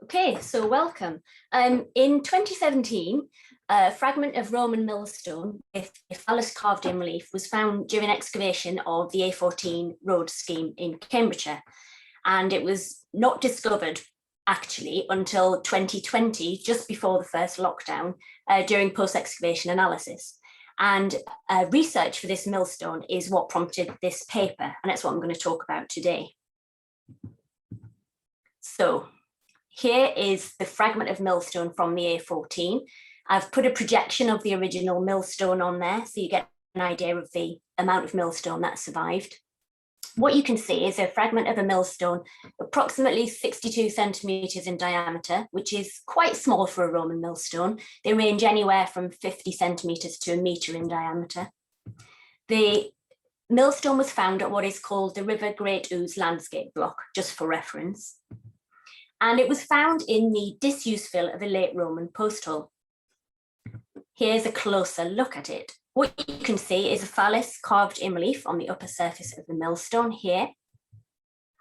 Okay, so welcome. In 2017, a fragment of Roman millstone with a phallus carved in relief was found during excavation of the A14 road scheme in Cambridgeshire. And it was not discovered actually until 2020, just before the first lockdown, during post-excavation analysis. And research for this millstone is what prompted this paper, and that's what I'm going to talk about today. So here is the fragment of millstone from the A14. I've put a projection of the original millstone on there, so you get an idea of the amount of millstone that survived. What you can see is a fragment of a millstone approximately 62 centimetres in diameter, which is quite small for a Roman millstone. They range anywhere from 50 centimetres to a metre in diameter. The millstone was found at what is called the River Great Ouse landscape block, just for reference. And it was found in the disused fill of a late Roman post hole. Here's a closer look at it. What you can see is a phallus carved in relief on the upper surface of the millstone here,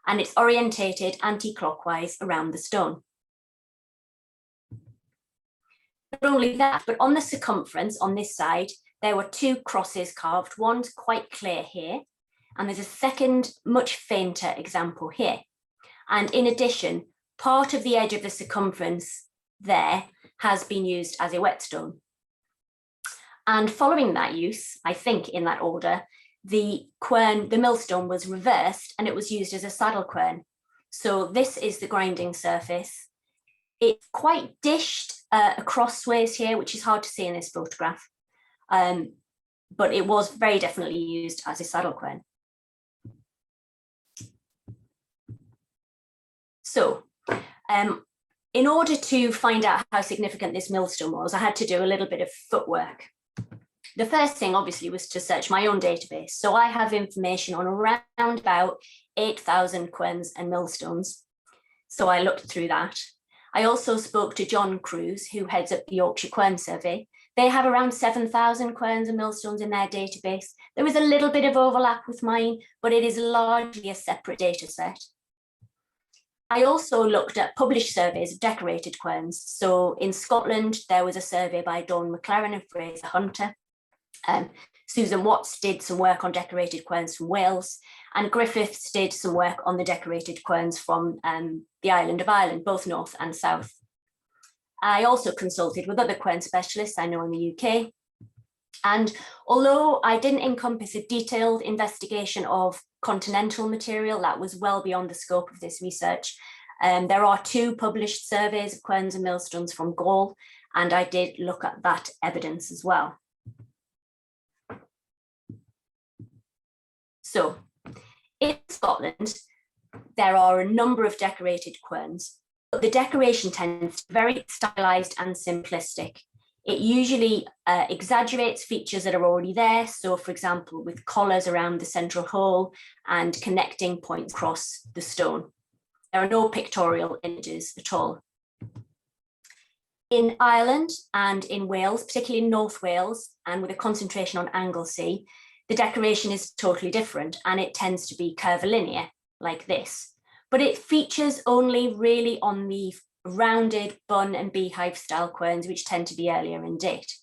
and it's orientated anti-clockwise around the stone. Not only that, but on the circumference on this side, there were two crosses carved. One's quite clear here, and there's a second, much fainter example here. And in addition, part of the edge of the circumference there has been used as a whetstone. And following that use, I think in that order, the millstone was reversed and it was used as a saddle quern. So this is the grinding surface. It's quite dished crossways here, which is hard to see in this photograph. But it was very definitely used as a saddle quern. So, in order to find out how significant this millstone was, I had to do a little bit of footwork. The first thing, obviously, was to search my own database. So I have information on around about 8,000 querns and millstones. So I looked through that. I also spoke to John Cruz, who heads up the Yorkshire Quern Survey. They have around 7,000 querns and millstones in their database. There is a little bit of overlap with mine, but it is largely a separate data set. I also looked at published surveys of decorated querns. So in Scotland, there was a survey by Dawn McLaren and Fraser Hunter. Susan Watts did some work on decorated querns from Wales, and Griffiths did some work on the decorated querns from the island of Ireland, both north and south. I also consulted with other quern specialists I know in the UK. And although I didn't encompass a detailed investigation of continental material, that was well beyond the scope of this research. There are two published surveys of querns and millstones from Gaul, and I did look at that evidence as well. So, in Scotland, there are a number of decorated querns, but the decoration tends to be very stylized and simplistic. It usually exaggerates features that are already there. So, for example, with collars around the central hole and connecting points across the stone. There are no pictorial images at all. In Ireland and in Wales, particularly in North Wales, and with a concentration on Anglesey, the decoration is totally different, and it tends to be curvilinear like this. But it features only really on the rounded bun and beehive style querns, which tend to be earlier in date.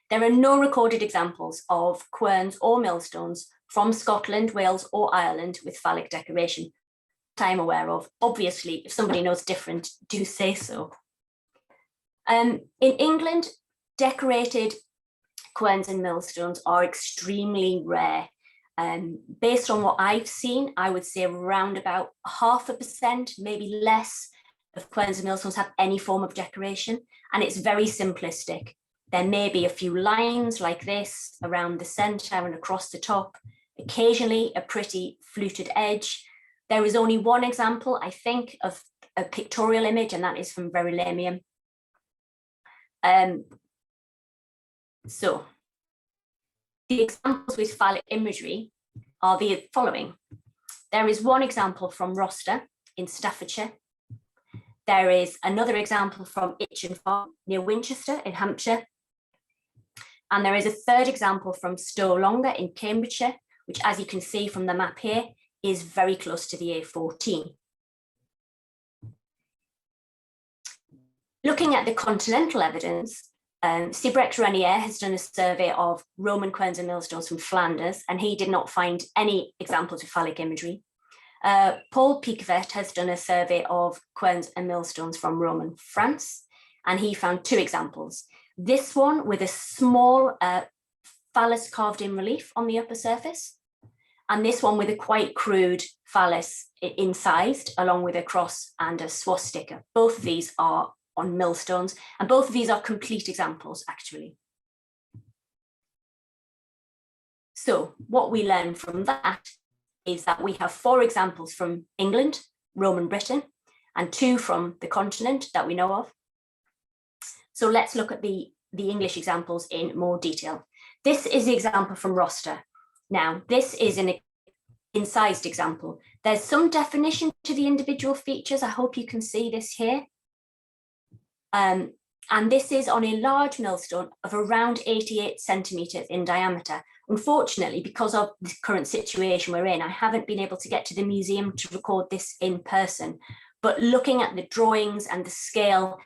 There are no recorded examples of querns or millstones from Scotland, Wales, or Ireland with phallic decoration that I'm aware of. Obviously, if somebody knows different, do say so. In England, decorated querns and millstones are extremely rare. Based on what I've seen, I would say around about 0.5%, maybe less, of querns and millstones have any form of decoration, and it's very simplistic. There may be a few lines like this around the centre and across the top, occasionally a pretty fluted edge. There is only one example, I think, of a pictorial image, and that is from Verulamium. So the examples with phallic imagery are the following. There is one example from Roster in Staffordshire. There is another example from Itchen Farm near Winchester in Hampshire. And there is a third example from Stow Longer in Cambridgeshire, which, as you can see from the map here, is very close to the A14. Looking at the continental evidence, Sibrex Renier has done a survey of Roman querns and millstones from Flanders, and he did not find any examples of phallic imagery. Paul Piquevet has done a survey of querns and millstones from Roman France, and he found 2 examples. This one with a small phallus carved in relief on the upper surface, and this one with a quite crude phallus incised along with a cross and a swastika. Both of these are on millstones, and both of these are complete examples, actually. So what we learn from that is that we have 4 examples from England, Roman Britain, and 2 from the continent that we know of. So let's look at the English examples in more detail. This is the example from Roster. Now, this is an incised example. There's some definition to the individual features. I hope you can see this here. And this is on a large millstone of around 88 centimeters in diameter. Unfortunately, because of the current situation we're in, I haven't been able to get to the museum to record this in person. But looking at the drawings and the scale,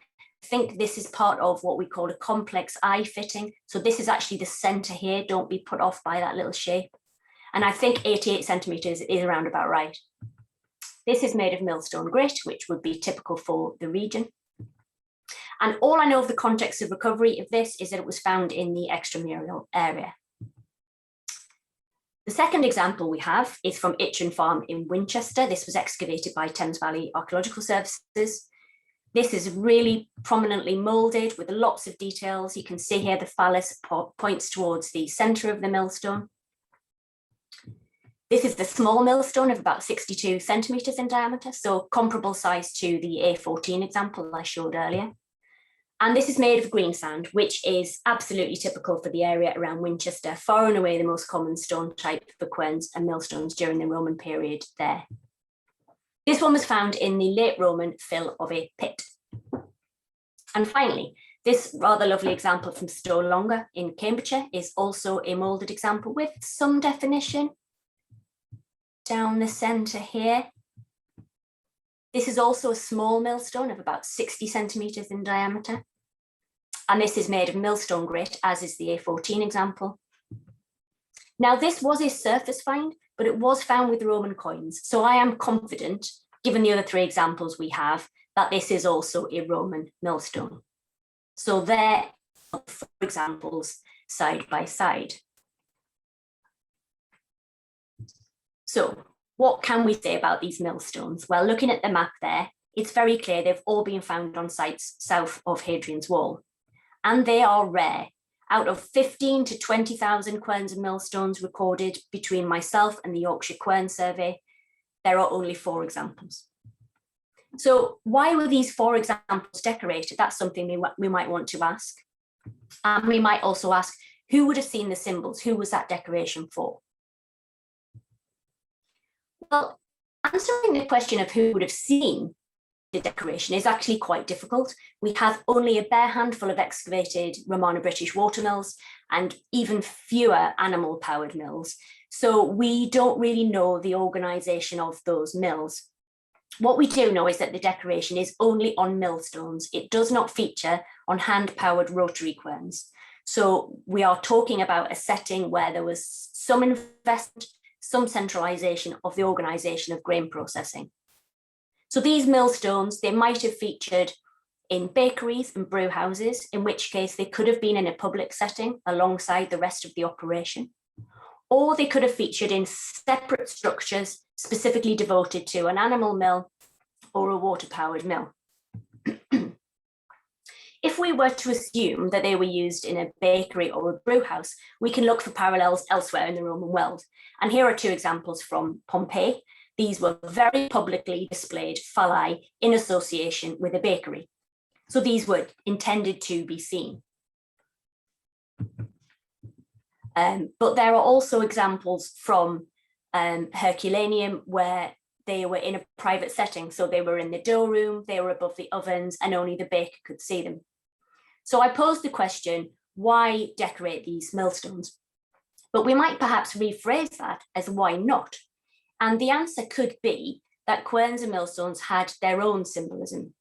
I think this is part of what we call a complex eye fitting. So this is actually the center here. Don't be put off by that little shape. And I think 88 centimeters is around about right. This is made of millstone grit, which would be typical for the region. And all I know of the context of recovery of this is that it was found in the extramural area. The second example we have is from Itchen Farm in Winchester. This was excavated by Thames Valley Archaeological Services. This is really prominently moulded with lots of details. You can see here the phallus points towards the center of the millstone. This is the small millstone of about 62 centimeters in diameter, so comparable size to the A14 example I showed earlier. And this is made of green sand, which is absolutely typical for the area around Winchester, far and away the most common stone type for querns and millstones during the Roman period there. This one was found in the late Roman fill of a pit. And finally, this rather lovely example from Stow Longer in Cambridgeshire is also a moulded example with some definition down the centre here. This is also a small millstone of about 60 centimetres in diameter. And this is made of millstone grit, as is the A14 example. Now, this was a surface find, but it was found with Roman coins. So I am confident, given the other 3 examples we have, that this is also a Roman millstone. So there are 4 examples side by side. So what can we say about these millstones? Well, looking at the map there, it's very clear they've all been found on sites south of Hadrian's Wall. And they are rare. Out of 15 to 20,000 querns and millstones recorded between myself and the Yorkshire Quern Survey, there are only 4 examples. So why were these 4 examples decorated? That's something we might want to ask. And we might also ask, who would have seen the symbols? Who was that decoration for? Well, answering the question of who would have seen the decoration is actually quite difficult. We have only a bare handful of excavated Romano-British watermills and even fewer animal-powered mills. So we don't really know the organisation of those mills. What we do know is that the decoration is only on millstones. It does not feature on hand-powered rotary querns. So we are talking about a setting where there was some investment, some centralisation of the organisation of grain processing. So these millstones, they might have featured in bakeries and brew houses, in which case they could have been in a public setting alongside the rest of the operation, or they could have featured in separate structures specifically devoted to an animal mill or a water-powered mill. If we were to assume that they were used in a bakery or a brew house, we can look for parallels elsewhere in the Roman world. And here are 2 examples from Pompeii. These were very publicly displayed phalli in association with a bakery. So these were intended to be seen. But there are also examples from Herculaneum where they were in a private setting. So they were in the dough room, they were above the ovens, and only the baker could see them. So I posed the question, why decorate these millstones? But we might perhaps rephrase that as why not? And the answer could be that querns and millstones had their own symbolism.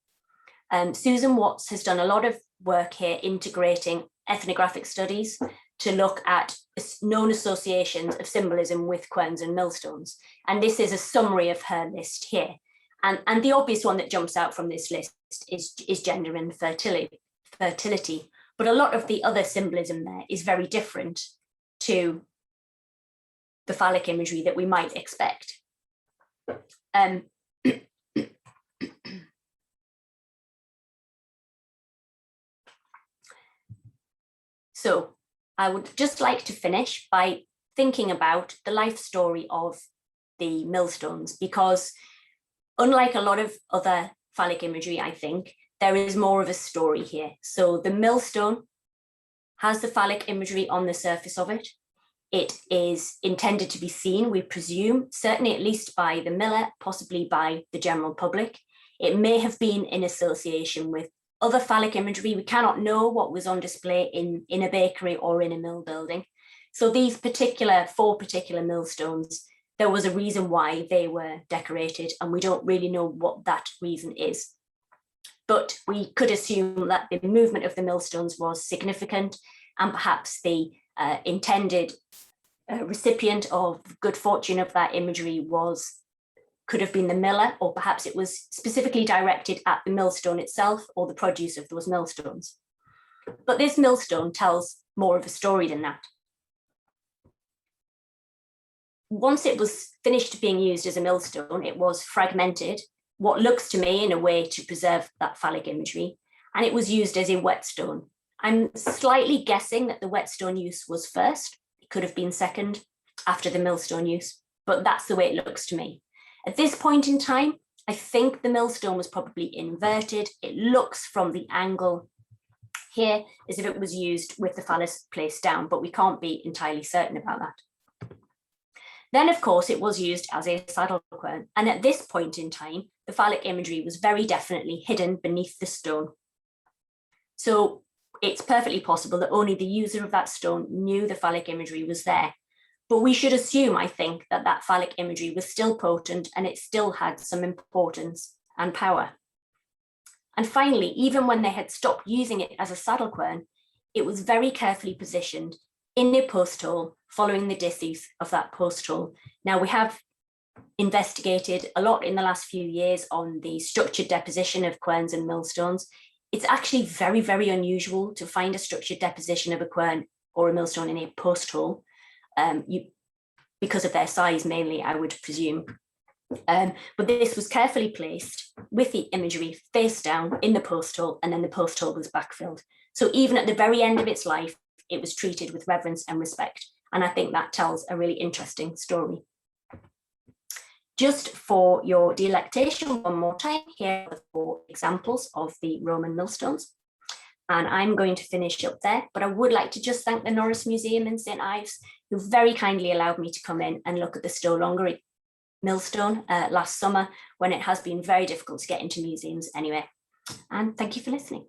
Susan Watts has done a lot of work here integrating ethnographic studies to look at known associations of symbolism with querns and millstones. And this is a summary of her list here. And the obvious one that jumps out from this list is gender and fertility. But a lot of the other symbolism there is very different to the phallic imagery that we might expect. So I would just like to finish by thinking about the life story of the millstones, because unlike a lot of other phallic imagery, I think, there is more of a story here. So the millstone has the phallic imagery on the surface of it. It is intended to be seen, we presume, certainly at least by the miller, possibly by the general public. It may have been in association with other phallic imagery. We cannot know what was on display in a bakery or in a mill building. So these four particular millstones, there was a reason why they were decorated, and we don't really know what that reason is. But we could assume that the movement of the millstones was significant, and perhaps the intended recipient of good fortune of that imagery could have been the miller, or perhaps it was specifically directed at the millstone itself or the produce of those millstones. But this millstone tells more of a story than that. Once it was finished being used as a millstone, it was fragmented, what looks to me in a way to preserve that phallic imagery, and it was used as a whetstone. I'm slightly guessing that the whetstone use was first. It could have been second after the millstone use, but that's the way it looks to me. At this point in time, I think the millstone was probably inverted. It looks from the angle here as if it was used with the phallus placed down, but we can't be entirely certain about that. Then, of course, it was used as a saddle quern. And at this point in time, the phallic imagery was very definitely hidden beneath the stone. So it's perfectly possible that only the user of that stone knew the phallic imagery was there. But we should assume, I think, that that phallic imagery was still potent and it still had some importance and power. And finally, even when they had stopped using it as a saddle quern, it was very carefully positioned in a post hole following the decease of that post hole. Now, we have investigated a lot in the last few years on the structured deposition of querns and millstones. It's actually very, very unusual to find a structured deposition of a quern or a millstone in a post hole. Because of their size mainly, I would presume. But this was carefully placed with the imagery face down in the post hole, and then the post hole was backfilled. So even at the very end of its life, it was treated with reverence and respect. And I think that tells a really interesting story. Just for your delectation, one more time, here are the 4 examples of the Roman millstones. And I'm going to finish up there, but I would like to just thank the Norris Museum in St Ives, who very kindly allowed me to come in and look at the Stow-Longery millstone last summer, when it has been very difficult to get into museums anyway. And thank you for listening.